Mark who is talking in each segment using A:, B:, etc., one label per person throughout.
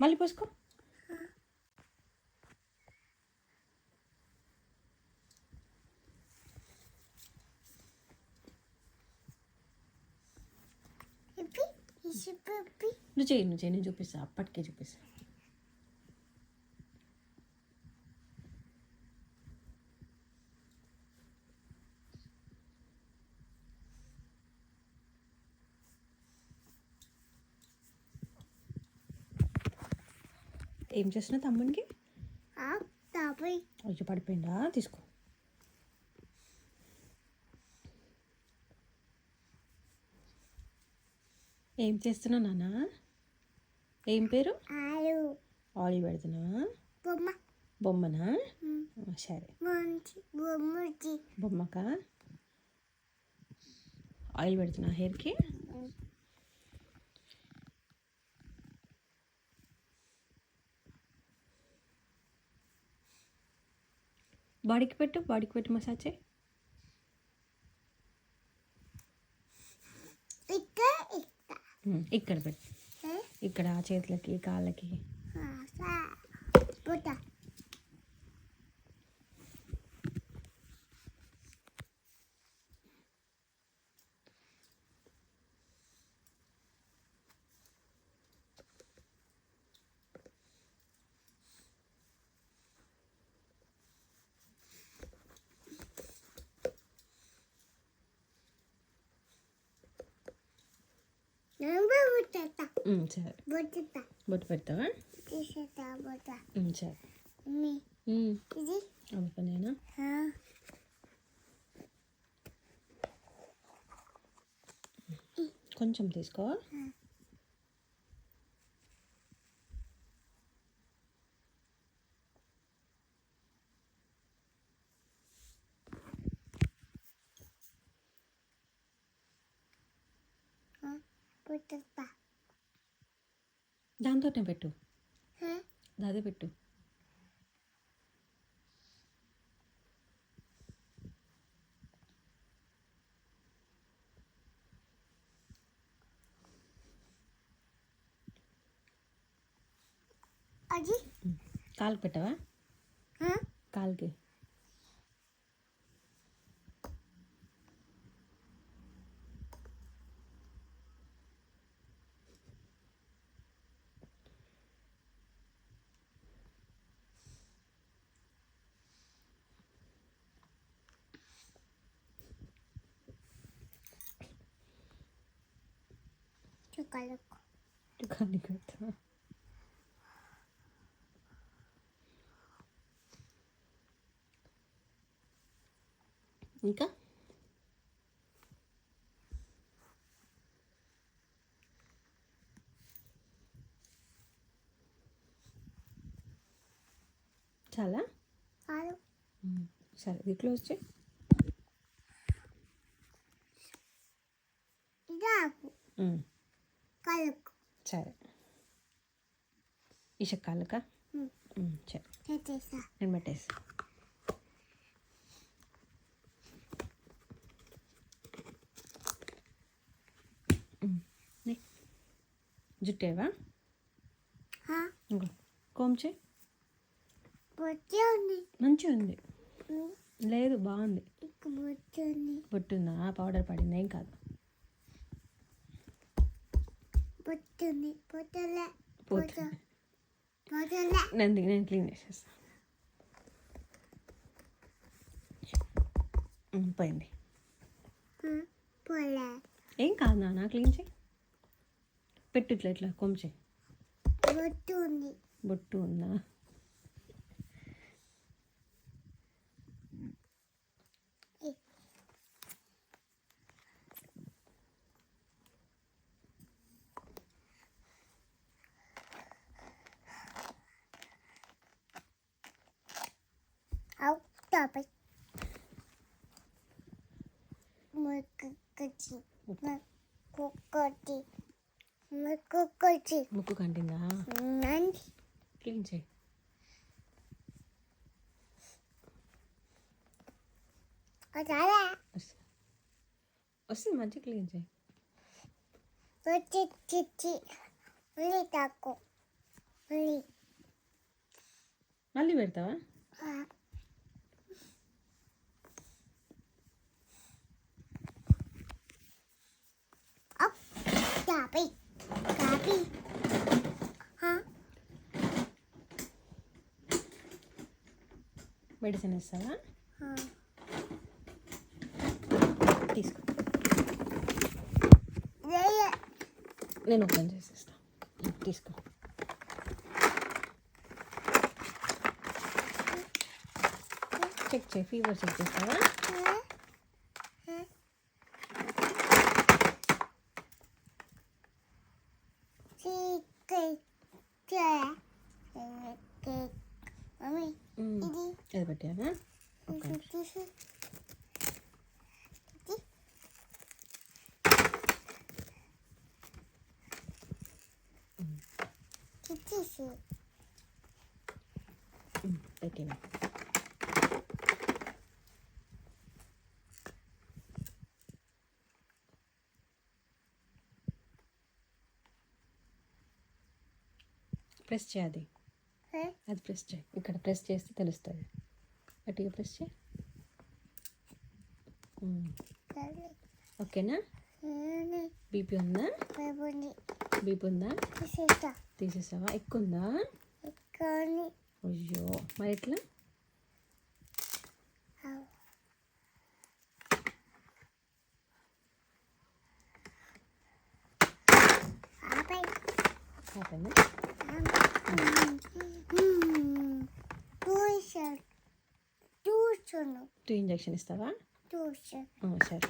A: మళ్ళీ పోసుకో. నువ్వు చేయి నేను చూపిస్తా, అప్పటికే చూపిస్తా. ఏం చేస్తున్నా తమ్మునికి? వచ్చి పడిపోయిందా? తీసుకో. ఏం చేస్తున్నా నాన్న? ఏం పేరు? ఆలి పెడుతున్నావా? బొమ్మనా? సరే. బొమ్మకా ఆయిల్ పెడుతున్నా హెయిర్కి. బాడీకి పెట్టు మసాజ్ చేయి. ఇక్కడ పెట్టు, ఇక్కడ చేతులకి కాళ్ళకి. సరే, బొట్టు పెడతావా? సరే. పనేనా? కొంచెం తీసుకో. దాంతోనే పెట్టు, అదే పెట్టు. కాలుకి పెట్టవా? కాలుకి. కాలుకి పెడతావా? ఇంకా చాలా? సరే, ఇది క్లోజ్ చేయి. సరే, ఇష కాళ్ళకా? సరే, నేను పెట్టేసి. జుట్టేవా? ఇంకో కోమ్ చేయి. మంచిగా ఉంది. లేదు, బాగుంది. బొట్టుందా? పౌడర్ పడింది, ఏం కాదు. నేను క్లీన్ చేసేస్తా. పోయింది. ఏం కాదు నాన్న, క్లీన్ చేయి. పెట్టు, ఇట్లా కొంచెం. బొట్టు ఉందా? ముక్కు కంటిందా? క్లీన్ చేయి. వస్తుంది, మంచిగా క్లీన్ చేయి. మళ్ళీ పెడతావా? మెడిసిన్ ఇస్తావా? తీసుకో, నేను ఓపెన్ చేసేస్తా. తీసుకో. చెక్ చేయి, ఫీవర్ చెక్ చేస్తావా? అది పెట్టానా? ఓకే. పెట్టినా. ప్రెస్ చేయాలి, అది ప్రెస్ చేయి. ఇక్కడ ప్రెస్ చేస్తే తెలుస్తుంది. గట్టిగా ప్రెస్ చేయి. ఓకేనా? బీపీ ఉందా? బీపీ ఉందా? తీసేసావా? ఎక్కువ ఉందా? అయ్యో, మరి ఎట్లా? ఆపండి. 2 ఇంజెక్షన్ ఇస్తావా? సరే.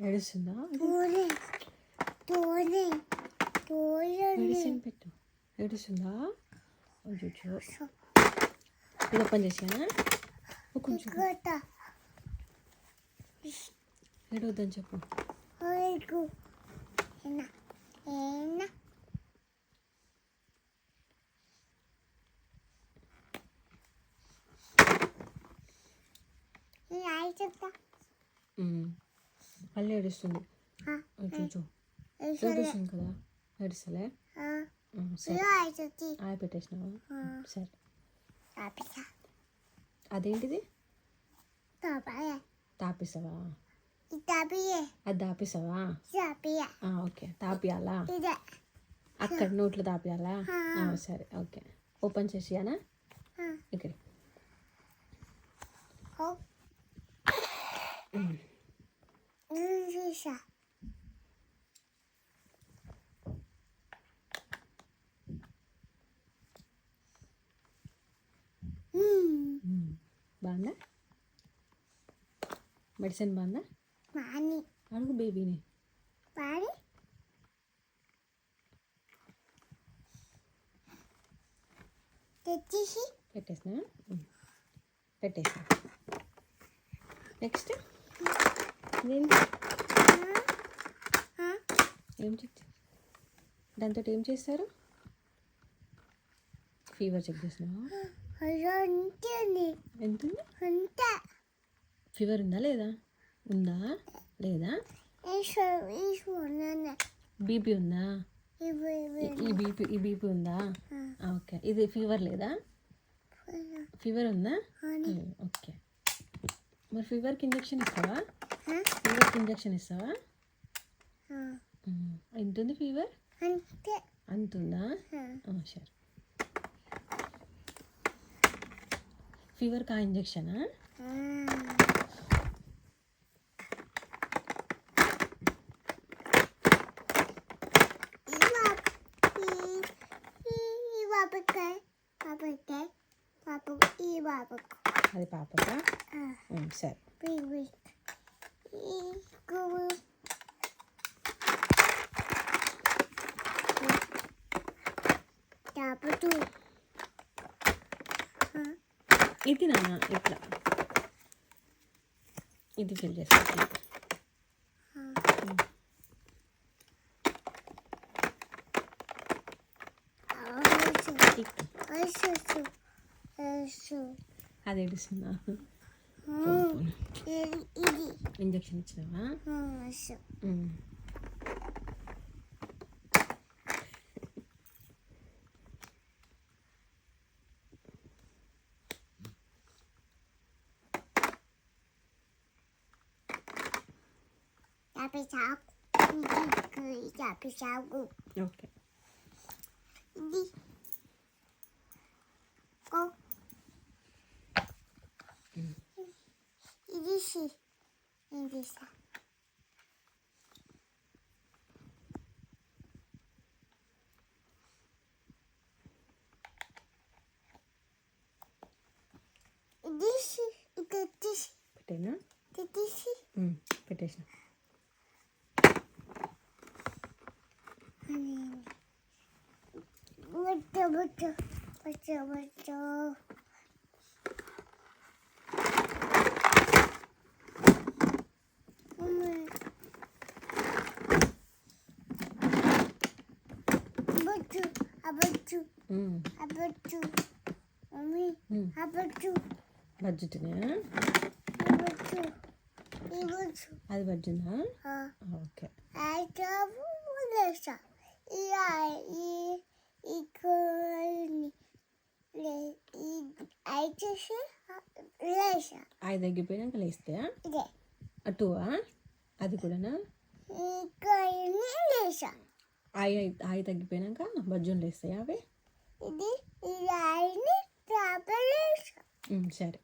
A: ఏడుస్తుందా? మెడిసిన్ పెట్టు. ఏడుస్తుందా? అయ్యో, ఇది ఓపెన్ చేసానా? కొంచెం ఏడవద్దని చెప్పు. మళ్ళీ ఏడుస్తుంది. చూచు, ఏడుస్తుంది కదా? ఏడుస్తలే? సరే, ఆయ పెట్టేసినావా? సరే. అదేంటిది? తాపిస్తావా? అది తాపిస్తావా? ఓకే, తాపియాలా? అక్కడ నోట్లో తాపియాలా? సరే, ఓకే. ఓపెన్ చేసియానా? ఇక్కడ బాగుందా? మెడిసిన్ బాగుందా? అడుగు బేబీని. పెట్టేసిన. నెక్స్ట్ ఏం చెక్, దాంతో ఏం చేస్తారు? ఫీవర్ చెక్ చేసినావా? ఎంత ఉంది? ఫీవర్ ఉందా లేదా? ఉందా లేదా? బీపీ ఉందా? ఈ బీపీ ఉందా? ఓకే. ఇది ఫీవర్ లేదా? ఫీవర్ ఉందా? ఓకే. మరి ఫీవర్కి ఇంజెక్షన్ ఇస్తావా? ఎంత ఉంది ఫీవర్? అంత ఉందా? సరే. ఫీవర్కి ఆ ఇంజెక్షనా? అది పాపకా? సరే. ఇది నాన్న ఇట్లా, ఇది ఫిల్ చేస్తా. అది ఏడుస్తుందా? ఇంజక్షన్ ఇచ్చినావా? ఓకే. పెట్టేనా? పెట్టేసిన. బడ్జెట్నా? అది బడ్జెనా? ఓకే. అవి తగ్గిపోయినాక లేస్తాయా? అటువా? అది కూడానా? అవి తగ్గిపోయినాక బజ్జులు లేస్తాయా అవి? సరే.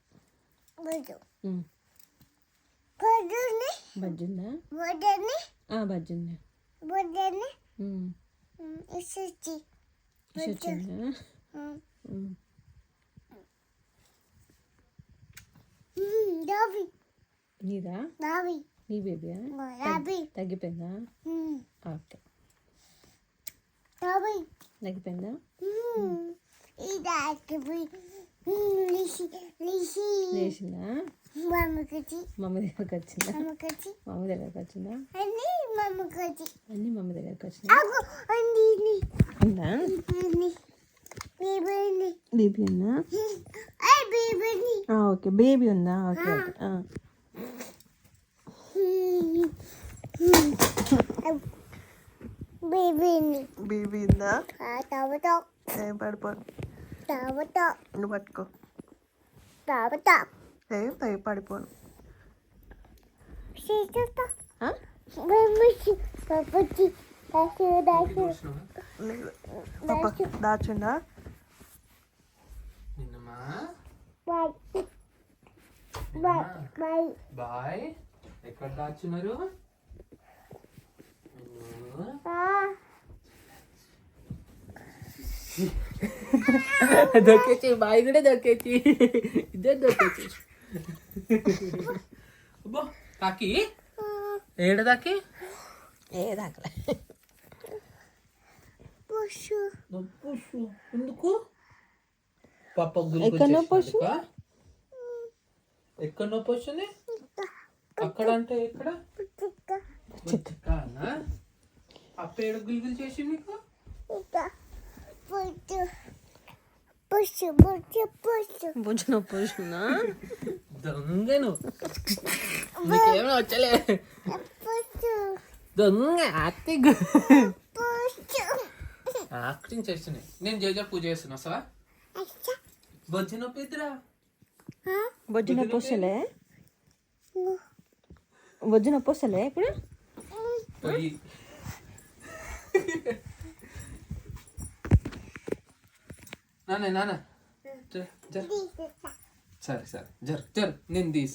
A: బజ్జుందా? బజ్జుందా? నీదా? నీ బేబీయా? తగ్గిపోయిందా? ఓకే. తగ్గిపోయిందా? లేచిందా? మమ్మీ దగ్గరకు వచ్చిందా? మమ్మీ దగ్గరకు వచ్చిందా? అన్నీ మమ్మీ దగ్గరకు వచ్చిందా? ఉందా? బేబీ ఉందా? ఓకే. బేబీ ఉందా? ఓకే. బేబీ ఉందా? ఏం పడిపోను. నువ్వు పట్టుకో. ఏం పడిపోను. దాచుండా?
B: బాయ్. ఎక్కడ దాచున్నారు? దొక్కేచి బాయ్ కూడా దొక్కేచి, ఇద్దరు దొక్కేచి. అబ్బో తాకి ఏడ దాకి
A: దాకలే.
B: ఎందుకు పాప
A: ఎక్కడ నొప్పి
B: వస్తుంది? అక్కడ అంటే ఎక్కడ? అప్ప ఏడు గుల్గులు చేసి నీకు?
A: భుజు నొప్పి వస్తుందా?
B: దొంగను నీకేమైనా వచ్చలే. దొంగ యాక్టింగ్ చేస్తున్నాయి. నేను జేజ పూజ చేస్తున్నా సార్. బొజ్జు నొప్పి ఇద్దరా?
A: బొజ్జు నొప్పి వస్తలే? బొజ్జు నొప్పి వస్తలే ఇప్పుడు?
B: నాన్న సరే జర్ నేను తీస్తా.